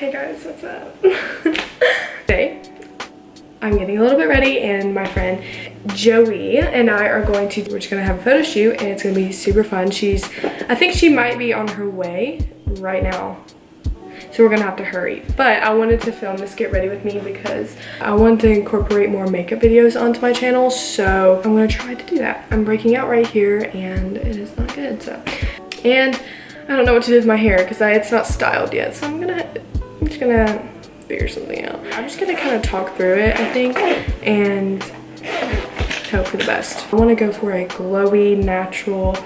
Hey guys, what's up? Today, I'm getting a little bit ready and my friend Joey and I are we're just gonna have a photo shoot and it's gonna be super fun. I think she might be on her way right now. So we're gonna have to hurry. But I wanted to film this get ready with me because I want to incorporate more makeup videos onto my channel. So I'm gonna try to do that. I'm breaking out right here and it is not good, so. And I don't know what to do with my hair because it's not styled yet. So I'm just gonna figure something out. I'm just gonna kind of talk through it, I think, and hope for the best. I want to go for a glowy, natural,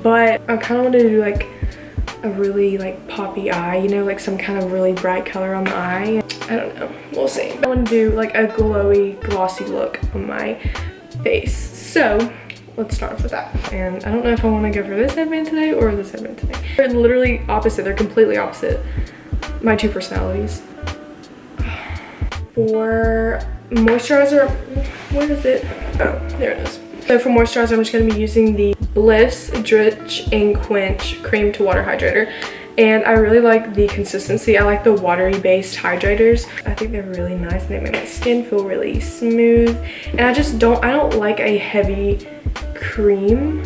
but I kind of want to do like a really like poppy eye, you know, like some kind of really bright color on the eye. I don't know, we'll see. I want to do like a glowy, glossy look on my face. So let's start off with that. And I don't know if I want to go for this headband today or this headband today. They're literally opposite, they're completely opposite. My two personalities. For moisturizer, where is it? Oh, there it is. So for moisturizer, I'm just going to be using the Bliss Drench and Quench Cream to Water Hydrator. And I really like the consistency. I like the watery based hydrators. I think they're really nice and they make my skin feel really smooth. And I don't like a heavy cream.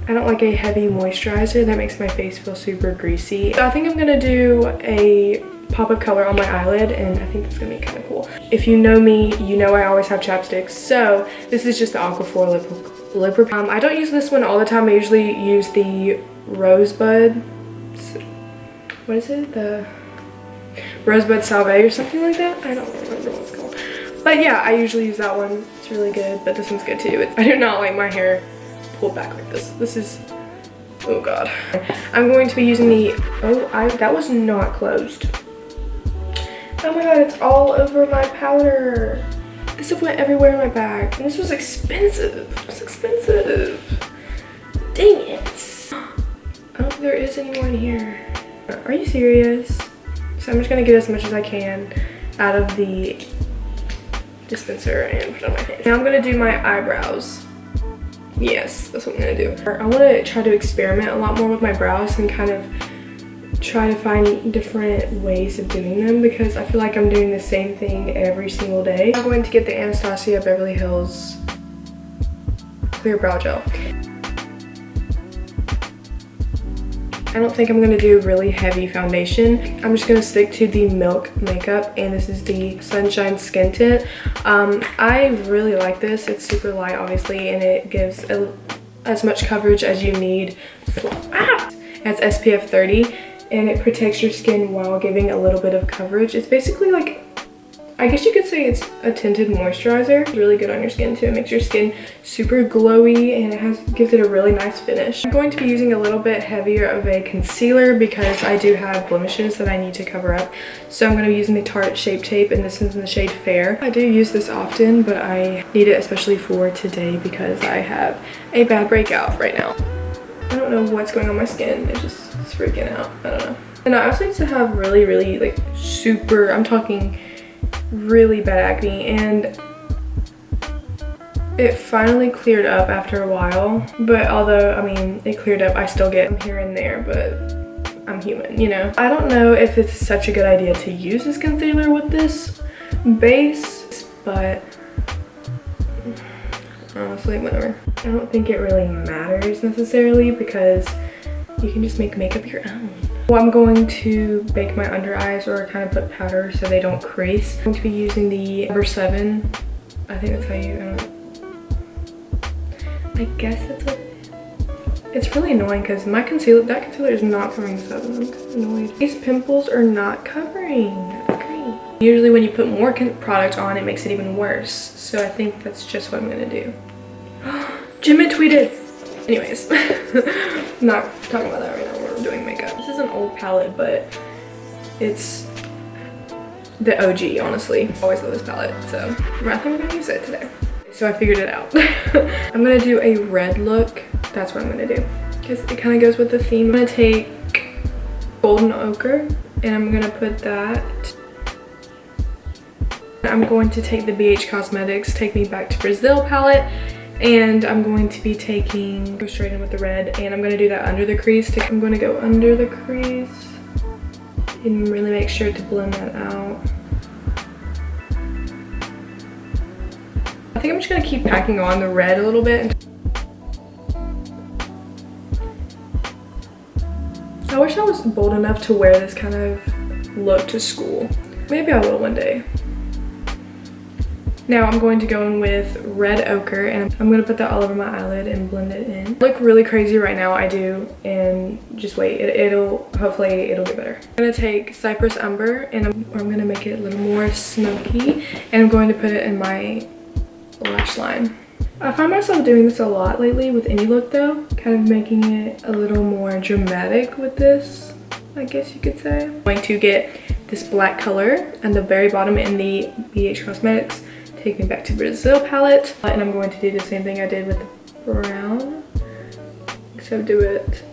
I don't like a heavy moisturizer that makes my face feel super greasy. So I think I'm gonna do a pop of color on my eyelid and I think it's gonna be kind of cool. If you know me, you know I always have chapsticks. So this is just the Aquaphor Lip Repair. I don't use this one all the time. I usually use the Rosebud, what is it? The Rosebud Salve or something like that. I don't remember what it's called. But yeah, I usually use that one. It's really good, but this one's good too. I do not like my hair pulled back like this. This is, oh god. I'm going to be using the, that was not closed. Oh my god, it's all over my powder. This went everywhere in my bag. And this was expensive. It was expensive. Dang it. I don't think there is any more in here. Are you serious? So I'm just gonna get as much as I can out of the dispenser and put it on my face. Now I'm gonna do my eyebrows. Yes, that's what I'm gonna do. I want to try to experiment a lot more with my brows and kind of try to find different ways of doing them because I feel like I'm doing the same thing every single day. I'm going to get the Anastasia Beverly Hills Clear Brow Gel. I don't think I'm gonna do really heavy foundation. I'm just gonna stick to the Milk makeup and this is the Sunshine Skin Tint. I really like this. It's super light obviously and it gives as much coverage as you need. It has SPF 30 and it protects your skin while giving a little bit of coverage. It's basically like, I guess you could say it's a tinted moisturizer. It's really good on your skin too. It makes your skin super glowy and it gives it a really nice finish. I'm going to be using a little bit heavier of a concealer because I do have blemishes that I need to cover up. So I'm going to be using the Tarte Shape Tape and this is in the shade Fair. I do use this often, but I need it especially for today because I have a bad breakout right now. I don't know what's going on my skin. It's freaking out. I don't know. And I also used to have really like super, I'm talking really bad acne and it finally cleared up after a while, but although I mean it cleared up, I still get them here and there, but I'm human, you know. I don't know if it's such a good idea to use this concealer with this base, but honestly whatever. I don't think it really matters necessarily because you can just make makeup your own. Well, I'm going to bake my under eyes or kind of put powder so they don't crease. I'm going to be using the number 7. I think that's how you, I guess that's what it is. It's really annoying because that concealer is not covering this up and I'm kind of annoyed. These pimples are not covering. That's great. Usually when you put more product on, it makes it even worse. So I think that's just what I'm going to do. Jimin tweeted. Anyways, I'm not talking about that right now. We're doing makeup. This is an old palette, but it's the OG, honestly. I always love this palette, so I think I'm gonna use it today. So I figured it out. I'm gonna do a red look. That's what I'm gonna do because it kind of goes with the theme. I'm gonna take Golden Ochre and I'm gonna put that. I'm going to take the BH Cosmetics Take Me Back to Brazil palette. And I'm going to be go straight in with the red and I'm going to do that under the crease. I'm going to go under the crease and really make sure to blend that out. I think I'm just gonna keep packing on the red a little bit. I wish I was bold enough to wear this kind of look to school. Maybe I will one day. Now I'm going to go in with red ochre, and I'm gonna put that all over my eyelid and blend it in. Look really crazy right now, I do, and just wait, hopefully it'll get better. I'm gonna take Cypress Umber, and I'm gonna make it a little more smoky, and I'm going to put it in my lash line. I find myself doing this a lot lately with any look though, kind of making it a little more dramatic with this, I guess you could say. I'm going to get this black color at the very bottom in the BH Cosmetics Take Me Back to Brazil palette, and I'm going to do the same thing I did with the brown, except do it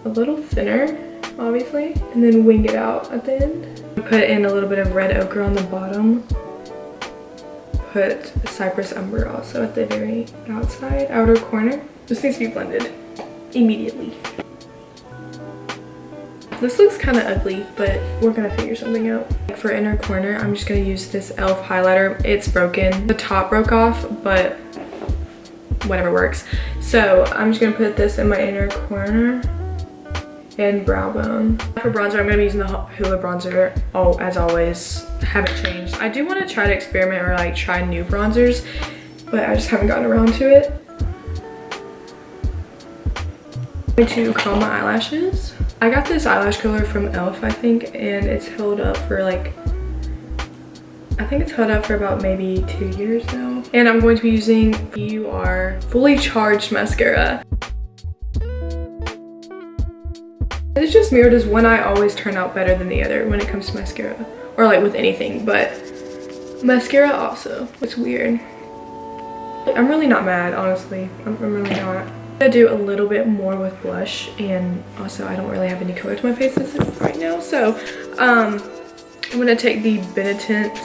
a little thinner, obviously, and then wing it out at the end. Put in a little bit of red ochre on the bottom. Put Cypress Umber also at the very outer corner. This needs to be blended immediately. This looks kind of ugly, but we're gonna figure something out. For inner corner, I'm just gonna use this e.l.f. highlighter. It's broken. The top broke off, but whatever works. So I'm just gonna put this in my inner corner and brow bone. For bronzer, I'm gonna be using the Hoola Bronzer. Oh, as always, haven't changed. I do want to try to experiment or like try new bronzers, but I just haven't gotten around to it. I'm going to comb my eyelashes. I got this eyelash color from e.l.f. I think, and it's held up for like, I think it's held up for about maybe 2 years now. And I'm going to be using PUR Fully Charged Mascara. It's just mirrored as one eye always turn out better than the other when it comes to mascara, or like with anything, but mascara also. It's weird. I'm really not mad, honestly. I'm really not. I'm gonna do a little bit more with blush, and also I don't really have any color to my face right now, so I'm gonna take the Benetint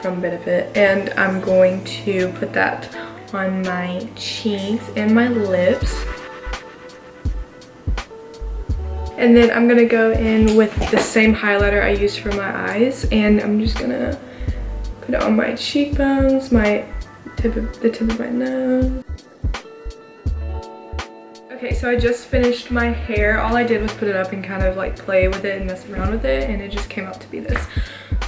from Benefit, and I'm going to put that on my cheeks and my lips. And then I'm gonna go in with the same highlighter I used for my eyes, and I'm just gonna put it on my cheekbones, the tip of my nose. Okay, so I just finished my hair. All I did was put it up and kind of like play with it and mess around with it, and it just came out to be this.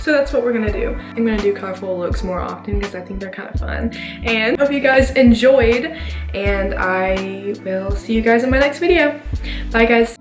So that's what we're gonna do. I'm gonna do colorful looks more often because I think they're kind of fun. And hope you guys enjoyed, and I will see you guys in my next video. Bye guys.